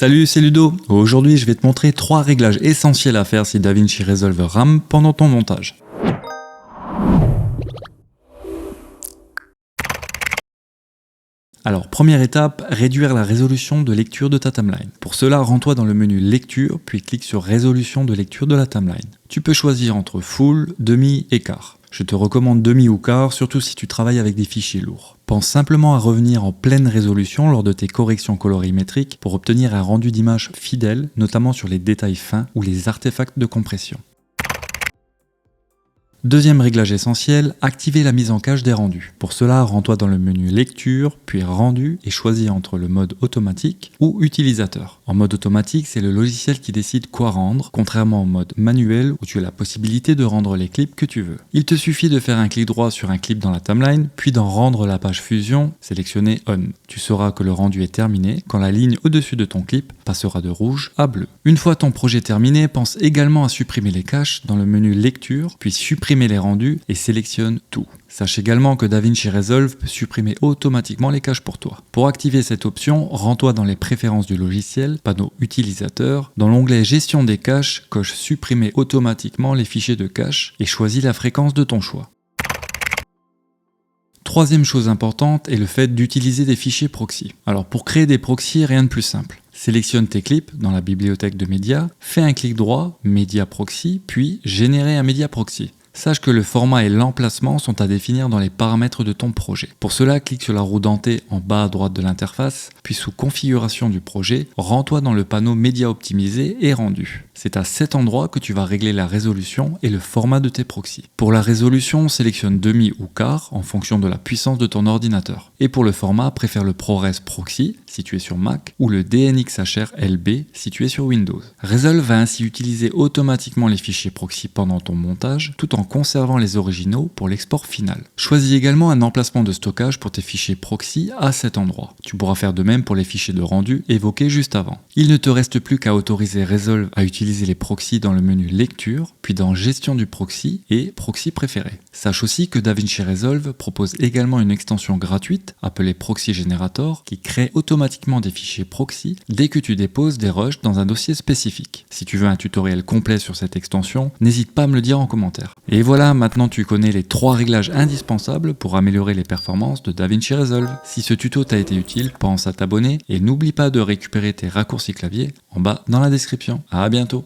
Salut, c'est Ludo. Aujourd'hui, je vais te montrer 3 réglages essentiels à faire si DaVinci Resolve rame pendant ton montage. Alors, première étape, réduire la résolution de lecture de ta timeline. Pour cela, rends-toi dans le menu Lecture, puis clique sur Résolution de lecture de la timeline. Tu peux choisir entre Full, Demi et Quart. Je te recommande Demi ou Quart, surtout si tu travailles avec des fichiers lourds. Pense simplement à revenir en pleine résolution lors de tes corrections colorimétriques pour obtenir un rendu d'image fidèle, notamment sur les détails fins ou les artefacts de compression. Deuxième réglage essentiel, activer la mise en cache des rendus. Pour cela, rends-toi dans le menu Lecture, puis Rendu et choisis entre le mode automatique ou utilisateur. En mode automatique, c'est le logiciel qui décide quoi rendre, contrairement au mode manuel où tu as la possibilité de rendre les clips que tu veux. Il te suffit de faire un clic droit sur un clip dans la timeline, puis d'en rendre la page fusion, sélectionner On. Tu sauras que le rendu est terminé quand la ligne au-dessus de ton clip passera de rouge à bleu. Une fois ton projet terminé, pense également à supprimer les caches dans le menu Lecture, puis supprimer les rendus et sélectionne tout. Sache également que DaVinci Resolve peut supprimer automatiquement les caches pour toi. Pour activer cette option, rends-toi dans les préférences du logiciel, panneau utilisateur. Dans l'onglet Gestion des caches, coche Supprimer automatiquement les fichiers de cache et choisis la fréquence de ton choix. Troisième chose importante est le fait d'utiliser des fichiers proxy. Alors pour créer des proxys, rien de plus simple. Sélectionne tes clips dans la bibliothèque de médias, fais un clic droit, Média Proxy, puis Générer un média proxy. Sache que le format et l'emplacement sont à définir dans les paramètres de ton projet. Pour cela, clique sur la roue dentée en bas à droite de l'interface, puis sous Configuration du projet, rends-toi dans le panneau Média optimisé et rendu. C'est à cet endroit que tu vas régler la résolution et le format de tes proxys. Pour la résolution, sélectionne Demi ou Quart en fonction de la puissance de ton ordinateur. Et pour le format, préfère le ProRes Proxy si tu es sur Mac ou le DNxHR LB si tu es sur Windows. Resolve va ainsi utiliser automatiquement les fichiers proxy pendant ton montage tout en conservant les originaux pour l'export final. Choisis également un emplacement de stockage pour tes fichiers proxy à cet endroit. Tu pourras faire de même pour les fichiers de rendu évoqués juste avant. Il ne te reste plus qu'à autoriser Resolve à utiliser les proxys dans le menu Lecture, puis dans Gestion du proxy et Proxy préféré. Sache aussi que DaVinci Resolve propose également une extension gratuite appelée Proxy Generator qui crée automatiquement des fichiers proxy dès que tu déposes des rushs dans un dossier spécifique. Si tu veux un tutoriel complet sur cette extension, n'hésite pas à me le dire en commentaire. Et voilà, maintenant tu connais les 3 réglages indispensables pour améliorer les performances de DaVinci Resolve. Si ce tuto t'a été utile, pense à t'abonner et n'oublie pas de récupérer tes raccourcis clavier en bas dans la description. À bientôt.